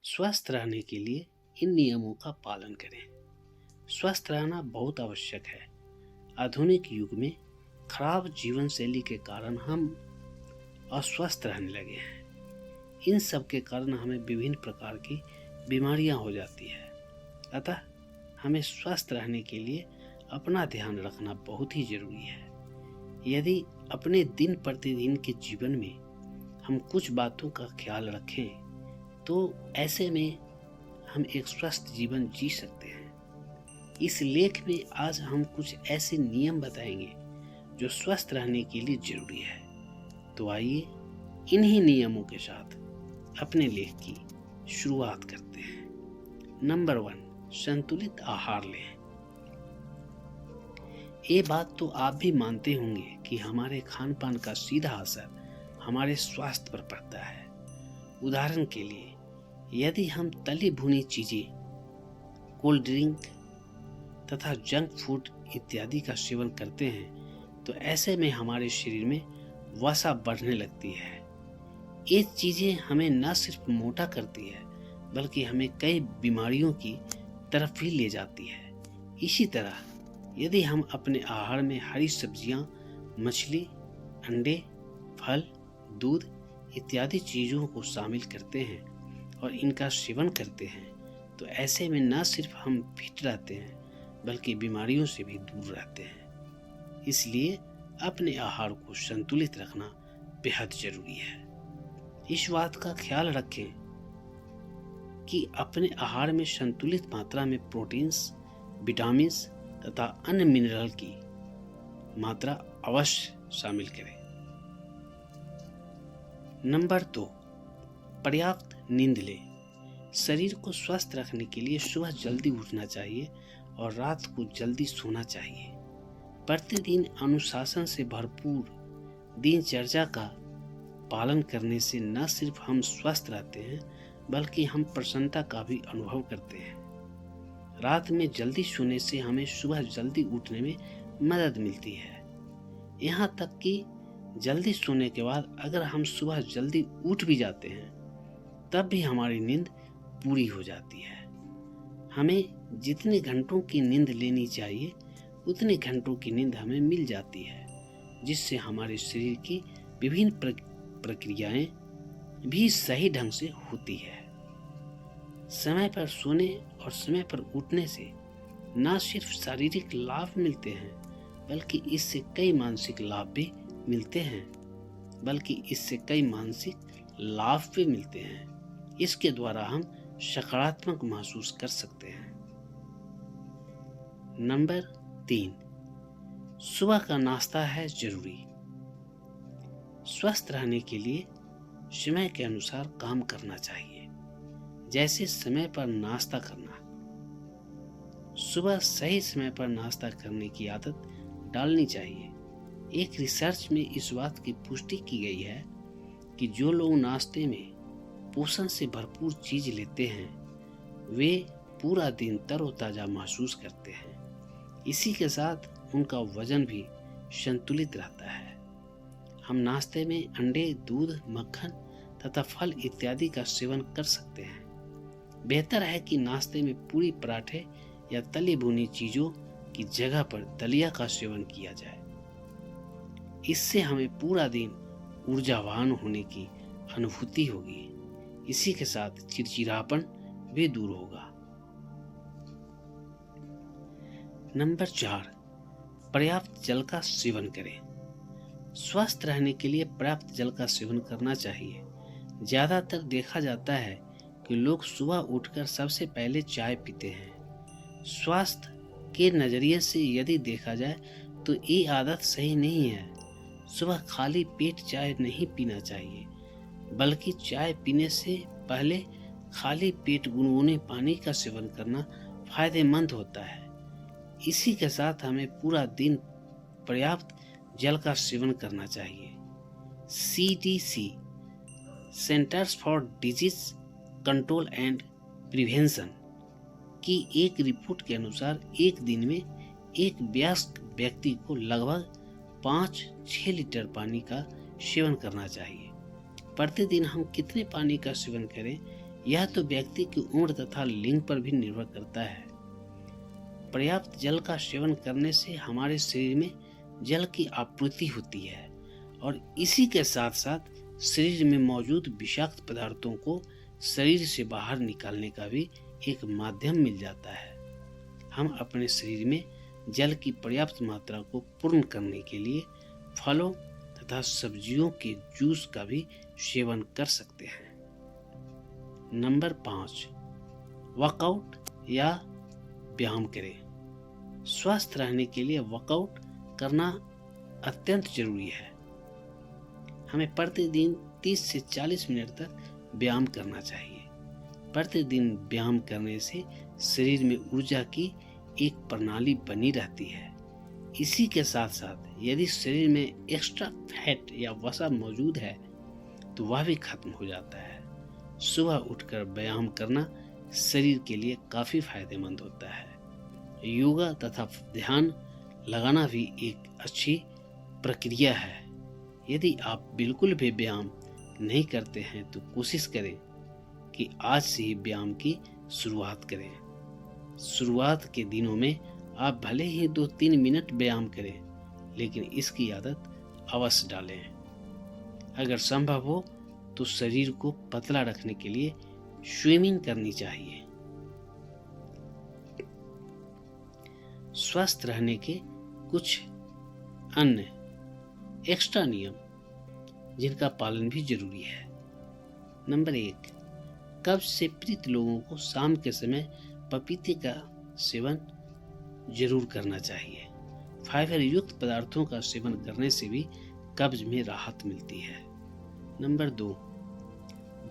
स्वस्थ रहने के लिए इन नियमों का पालन करें। स्वस्थ रहना बहुत आवश्यक है। आधुनिक युग में खराब जीवन शैली के कारण हम अस्वस्थ रहने लगे हैं। इन सब के कारण हमें विभिन्न प्रकार की बीमारियां हो जाती है। अतः हमें स्वस्थ रहने के लिए अपना ध्यान रखना बहुत ही जरूरी है। यदि अपने दिन प्रतिदिन के जीवन में हम कुछ बातों का ख्याल रखें तो ऐसे में हम एक स्वस्थ जीवन जी सकते हैं। इस लेख में आज हम कुछ ऐसे नियम बताएंगे जो स्वस्थ रहने के लिए जरूरी है। तो आइए इन्हीं नियमों के साथ अपने लेख की शुरुआत करते हैं। नंबर 1, संतुलित आहार लें। ये बात तो आप भी मानते होंगे कि हमारे खान पान का सीधा असर हमारे स्वास्थ्य पर पड़ता है। उदाहरण के लिए यदि हम तली भुनी चीजें, कोल्ड ड्रिंक तथा जंक फूड इत्यादि का सेवन करते हैं तो ऐसे में हमारे शरीर में वसा बढ़ने लगती है। ये चीजें हमें न सिर्फ मोटा करती है बल्कि हमें कई बीमारियों की तरफ भी ले जाती है। इसी तरह यदि हम अपने आहार में हरी सब्जियां, मछली, अंडे, फल, दूध इत्यादि चीजों को शामिल करते हैं और इनका सेवन करते हैं तो ऐसे में न सिर्फ हम फिट रहते हैं बल्कि बीमारियों से भी दूर रहते हैं। इसलिए अपने आहार को संतुलित रखना बेहद जरूरी है। इस बात का ख्याल रखें कि अपने आहार में संतुलित मात्रा में प्रोटीन्स, विटामिन्स तथा अन्य मिनरल की मात्रा अवश्य शामिल करें। नंबर 2, पर्याप्त नींद लें। शरीर को स्वस्थ रखने के लिए सुबह जल्दी उठना चाहिए और रात को जल्दी सोना चाहिए। प्रतिदिन अनुशासन से भरपूर दिनचर्या का पालन करने से न सिर्फ हम स्वस्थ रहते हैं बल्कि हम प्रसन्नता का भी अनुभव करते हैं। रात में जल्दी सोने से हमें सुबह जल्दी उठने में मदद मिलती है। यहाँ तक कि जल्दी सोने के बाद अगर हम सुबह जल्दी उठ भी जाते हैं तब भी हमारी नींद पूरी हो जाती है। हमें जितने घंटों की नींद लेनी चाहिए उतने घंटों की नींद हमें मिल जाती है, जिससे हमारे शरीर की विभिन्न प्रक्रियाएं भी सही ढंग से होती है। समय पर सोने और समय पर उठने से न सिर्फ शारीरिक लाभ मिलते हैं बल्कि इससे कई मानसिक लाभ भी मिलते हैं। इसके द्वारा हम सकारात्मक महसूस कर सकते हैं। नंबर 3, सुबह का नाश्ता है जरूरी। स्वस्थ रहने के लिए समय के अनुसार काम करना चाहिए, जैसे समय पर नाश्ता करना। सुबह सही समय पर नाश्ता करने की आदत डालनी चाहिए। एक रिसर्च में इस बात की पुष्टि की गई है कि जो लोग नाश्ते में पोषण से भरपूर चीज लेते हैं वे पूरा दिन तरोताजा महसूस करते हैं। इसी के साथ उनका वजन भी संतुलित रहता है। हम नाश्ते में अंडे, दूध, मक्खन तथा फल इत्यादि का सेवन कर सकते हैं। बेहतर है कि नाश्ते में पूरी, पराठे या तली भुनी चीजों की जगह पर दलिया का सेवन किया जाए। इससे हमें पूरा दिन ऊर्जावान होने की अनुभूति होगी। इसी के साथ चिड़चिड़ापन भी दूर होगा। नंबर 4, पर्याप्त जल का सेवन करें। स्वस्थ रहने के लिए पर्याप्त जल का सेवन करना चाहिए। ज्यादातर देखा जाता है कि लोग सुबह उठकर सबसे पहले चाय पीते हैं। स्वास्थ्य के नजरिए से यदि देखा जाए तो ये आदत सही नहीं है। सुबह खाली पेट चाय नहीं पीना चाहिए बल्कि चाय पीने से पहले खाली पेट गुनगुने पानी का सेवन करना फायदेमंद होता है। इसी के साथ हमें पूरा दिन पर्याप्त जल का सेवन करना चाहिए। CDC, centres for disease control and prevention की एक रिपोर्ट के अनुसार एक दिन में एक वयस्क व्यक्ति को लगभग 5-6 लीटर पानी का सेवन करना चाहिए। प्रतिदिन हम कितने पानी का सेवन करें यह तो व्यक्ति की उम्र तथा लिंग पर भी निर्भर करता है। पर्याप्त जल का सेवन करने से हमारे शरीर में जल की आपूर्ति होती है और इसी के साथ साथ शरीर में मौजूद विषाक्त पदार्थों को शरीर से बाहर निकालने का भी एक माध्यम मिल जाता है। हम अपने शरीर में जल की पर्याप्त मात्रा को पूर्ण करने के लिए फलों तथा सब्जियों के जूस का भी सेवन कर सकते हैं। नंबर 5, वर्कआउट या व्यायाम करें। स्वस्थ रहने के लिए वर्कआउट करना अत्यंत जरूरी है। हमें प्रतिदिन 30 से 40 मिनट तक व्यायाम करना चाहिए। प्रतिदिन व्यायाम करने से शरीर में ऊर्जा की एक प्रणाली बनी रहती है। इसी के साथ साथ यदि शरीर में एक्स्ट्रा फैट या वसा मौजूद है तो वह भी खत्म हो जाता है। सुबह उठकर व्यायाम करना शरीर के लिए काफी फायदेमंद होता है। योगा तथा ध्यान लगाना भी एक अच्छी प्रक्रिया है। यदि आप बिल्कुल भी व्यायाम नहीं करते हैं तो कोशिश करें कि आज से ही व्यायाम की शुरुआत करें। शुरुआत के दिनों में आप भले ही 2-3 मिनट व्यायाम करें, लेकिन इसकी आदत अवश्य डालें। अगर संभव हो तो शरीर को पतला रखने के लिए स्विमिंग करनी चाहिए। स्वस्थ रहने के कुछ अन्य एक्स्ट्रा नियम जिनका पालन भी जरूरी है। नंबर 1, कब्ज से पीड़ित लोगों को शाम के समय पपीते का सेवन जरूर करना चाहिए। फाइबर युक्त पदार्थों का सेवन करने से भी कब्ज में राहत मिलती है। नंबर 2,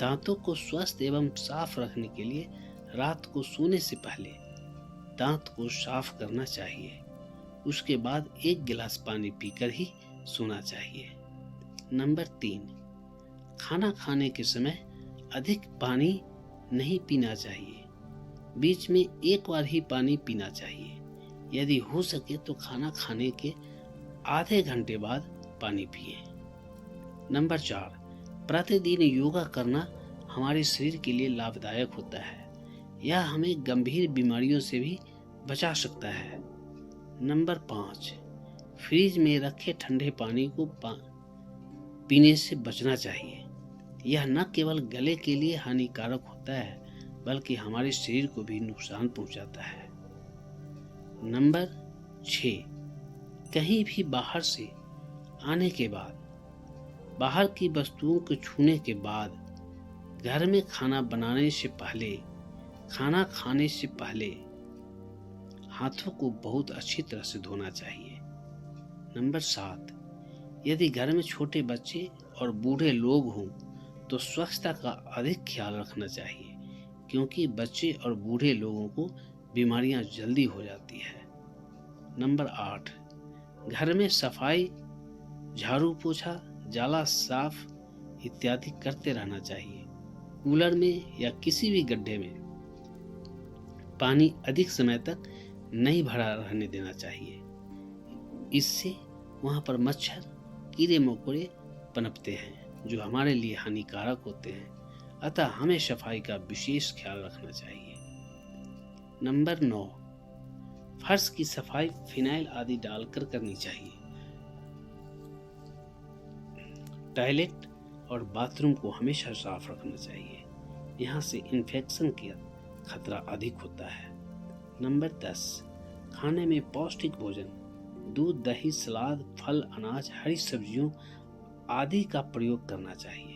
दांतों को स्वस्थ एवं साफ रखने के लिए रात को सोने से पहले दांत को साफ करना चाहिए। उसके बाद 1 गिलास पानी पीकर ही सोना चाहिए। नंबर 3, खाना खाने के समय अधिक पानी नहीं पीना चाहिए। बीच में एक बार ही पानी पीना चाहिए। यदि हो सके तो खाना खाने के आधे घंटे बाद पानी पिए। नंबर 4, प्रतिदिन योगा करना हमारे शरीर के लिए लाभदायक होता है। यह हमें गंभीर बीमारियों से भी बचा सकता है। नंबर 5, फ्रिज में रखे ठंडे पानी को पीने से बचना चाहिए। यह न केवल गले के लिए हानिकारक होता है बल्कि हमारे शरीर को भी नुकसान पहुंचाता है। नंबर 6, कहीं भी बाहर से आने के बाद, बाहर की वस्तुओं को छूने के बाद, घर में खाना बनाने से पहले, खाना खाने से पहले हाथों को बहुत अच्छी तरह से धोना चाहिए। नंबर 7, यदि घर में छोटे बच्चे और बूढ़े लोग हों तो स्वच्छता का अधिक ख्याल रखना चाहिए, क्योंकि बच्चे और बूढ़े लोगों को बीमारियां जल्दी हो जाती है। नंबर 8, घर में सफाई, झाड़ू पोछा, जाला साफ इत्यादि करते रहना चाहिए। कूलर में या किसी भी गड्ढे में पानी अधिक समय तक नहीं भरा रहने देना चाहिए। इससे वहां पर मच्छर, कीड़े मकोड़े पनपते हैं जो हमारे लिए हानिकारक होते हैं। अतः हमें सफाई का विशेष ख्याल रखना चाहिए। नंबर 9, फर्श की सफाई फिनाइल आदि डालकर करनी चाहिए। टॉयलेट और बाथरूम को हमेशा साफ रखना चाहिए। यहाँ से इन्फेक्शन का खतरा अधिक होता है। नंबर 10, खाने में पौष्टिक भोजन, दूध, दही, सलाद, फल, अनाज, हरी सब्जियों आदि का प्रयोग करना चाहिए।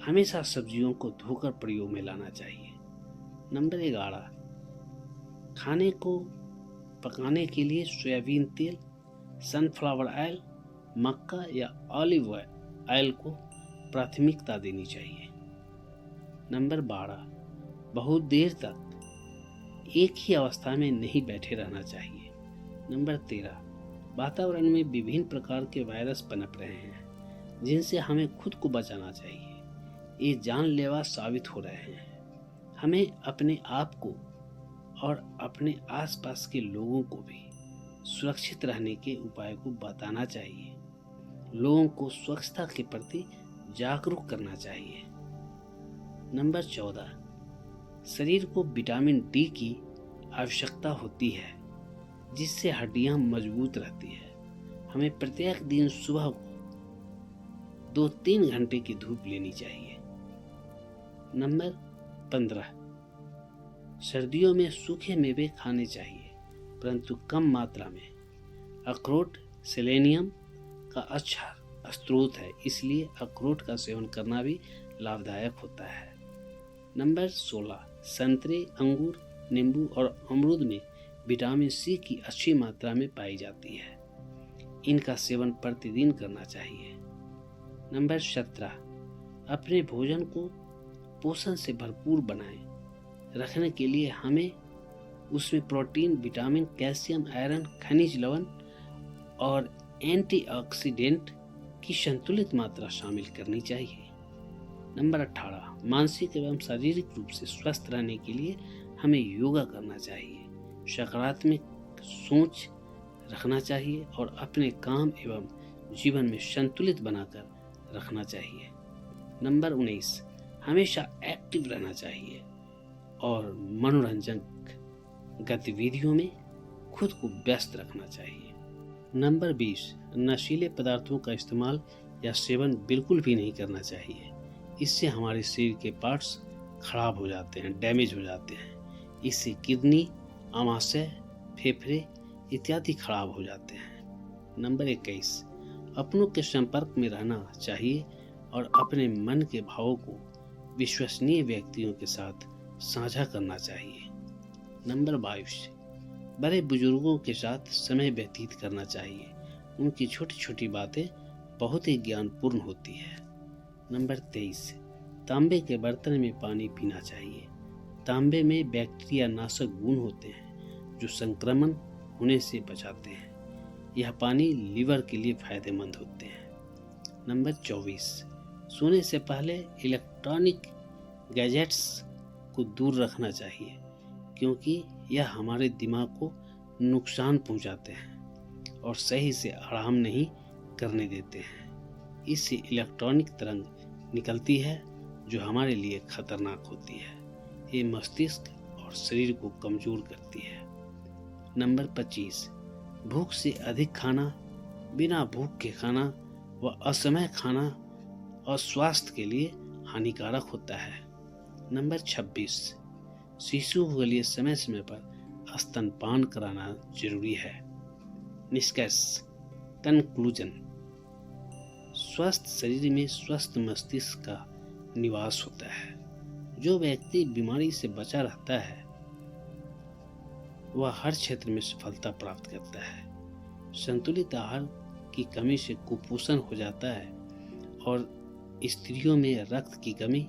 हमेशा सब्जियों को धोकर प्रयोग में लाना चाहिए। नंबर 11, खाने को पकाने के लिए सोयाबीन तेल, सनफ्लावर ऑयल, मक्का या ऑलिव ऑयल को प्राथमिकता देनी चाहिए। नंबर 12, बहुत देर तक एक ही अवस्था में नहीं बैठे रहना चाहिए। नंबर 13, वातावरण में विभिन्न प्रकार के वायरस पनप रहे हैं जिनसे हमें खुद को बचाना चाहिए। ये जानलेवा साबित हो रहे हैं। हमें अपने आप को और अपने आसपास के लोगों को भी सुरक्षित रहने के उपाय को बताना चाहिए। लोगों को स्वच्छता के प्रति जागरूक करना चाहिए। नंबर 14, शरीर को विटामिन डी की आवश्यकता होती है, जिससे हड्डियां मजबूत रहती है। हमें प्रत्येक दिन सुबह को 2-3 घंटे की धूप लेनी चाहिए। नंबर 15, सर्दियों में सूखे मेवे खाने चाहिए, परंतु कम मात्रा में। अखरोट सेलेनियम का अच्छा स्रोत है, इसलिए अखरोट का सेवन करना भी लाभदायक होता है। नंबर 16, संतरे, अंगूर, नींबू और अमरूद में विटामिन सी की अच्छी मात्रा में पाई जाती है। इनका सेवन प्रतिदिन करना चाहिए। नंबर 17, अपने भोजन को पोषण से भरपूर बनाएं रखने के लिए हमें उसमें प्रोटीन, विटामिन, कैल्शियम, आयरन, खनिज लवण और एंटीऑक्सीडेंट की संतुलित मात्रा शामिल करनी चाहिए। नंबर 18, मानसिक एवं शारीरिक रूप से स्वस्थ रहने के लिए हमें योगा करना चाहिए, सकारात्मक सोच रखना चाहिए और अपने काम एवं जीवन में संतुलित बनाकर रखना चाहिए। नंबर 19, हमेशा एक्टिव रहना चाहिए और मनोरंजक गतिविधियों में खुद को व्यस्त रखना चाहिए। नंबर 20, नशीले पदार्थों का इस्तेमाल या सेवन बिल्कुल भी नहीं करना चाहिए। इससे हमारे शरीर के पार्ट्स खराब हो जाते हैं, डैमेज हो जाते हैं। इससे किडनी, आमाशय, फेफड़े इत्यादि खराब हो जाते हैं। नंबर 21, अपनों के संपर्क में रहना चाहिए और अपने मन के भावों को विश्वसनीय व्यक्तियों के साथ साझा करना चाहिए। नंबर 22, बड़े बुजुर्गों के साथ समय व्यतीत करना चाहिए। उनकी छोटी छोटी बातें बहुत ही ज्ञानपूर्ण होती है। नंबर 23, तांबे के बर्तन में पानी पीना चाहिए। तांबे में बैक्टीरिया नाशक गुण होते हैं जो संक्रमण होने से बचाते हैं। यह पानी लीवर के लिए फायदेमंद होते हैं। नंबर 24, सोने से पहले इलेक्ट्रॉनिक गैजेट्स को दूर रखना चाहिए, क्योंकि यह हमारे दिमाग को नुकसान पहुंचाते हैं और सही से आराम नहीं करने देते हैं। इससे इलेक्ट्रॉनिक तरंग निकलती है जो हमारे लिए खतरनाक होती है। ये मस्तिष्क और शरीर को कमजोर करती है। नंबर 25, भूख से अधिक खाना, बिना भूख के खाना व असमय खाना और स्वास्थ्य के लिए हानिकारक होता है। नंबर 26, शिशु के लिए समय समय पर स्तनपान कराना जरूरी है। निष्कर्ष, कंक्लूजन, स्वस्थ शरीर में स्वस्थ मस्तिष्क का निवास होता है। जो व्यक्ति बीमारी से बचा रहता है वह हर क्षेत्र में सफलता प्राप्त करता है। संतुलित आहार की कमी से कुपोषण हो जाता है और स्त्रियों में रक्त की कमी,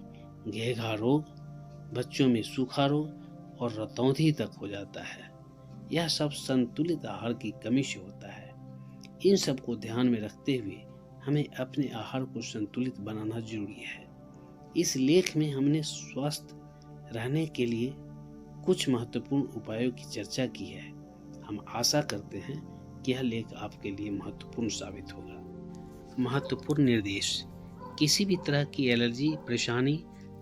घेघा रोग, बच्चों में सूखा रोग और रतौंधी तक हो जाता है। यह सब संतुलित आहार की कमी से होता है। इन सब को ध्यान में रखते हुए हमें अपने आहार को संतुलित बनाना जरूरी है। इस लेख में हमने स्वस्थ रहने के लिए कुछ महत्वपूर्ण उपायों की चर्चा की है। हम आशा करते हैं कि यह लेख आपके लिए महत्वपूर्ण साबित होगा। महत्वपूर्ण निर्देश, किसी भी तरह की एलर्जी, परेशानी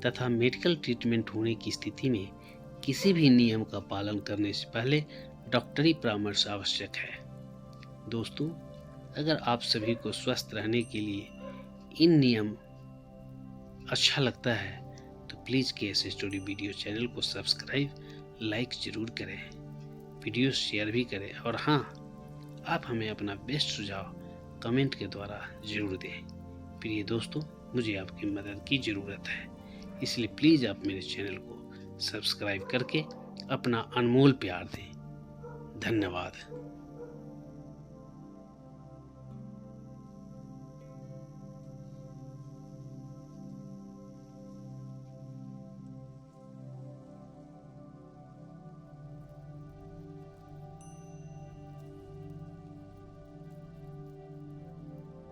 तथा मेडिकल ट्रीटमेंट होने की स्थिति में किसी भी नियम का पालन करने से पहले डॉक्टरी परामर्श आवश्यक है। दोस्तों, अगर आप सभी को स्वस्थ रहने के लिए इन नियम अच्छा लगता है तो please KS story video channel को सब्सक्राइब, लाइक जरूर करें, वीडियो शेयर भी करें और हाँ, आप हमें अपना बेस्ट सुझाव कमेंट के द्वारा जरूर दें। प्रिय दोस्तों, मुझे आपकी मदद की ज़रूरत है, इसलिए प्लीज़ आप मेरे चैनल को सब्सक्राइब करके अपना अनमोल प्यार दें। धन्यवाद।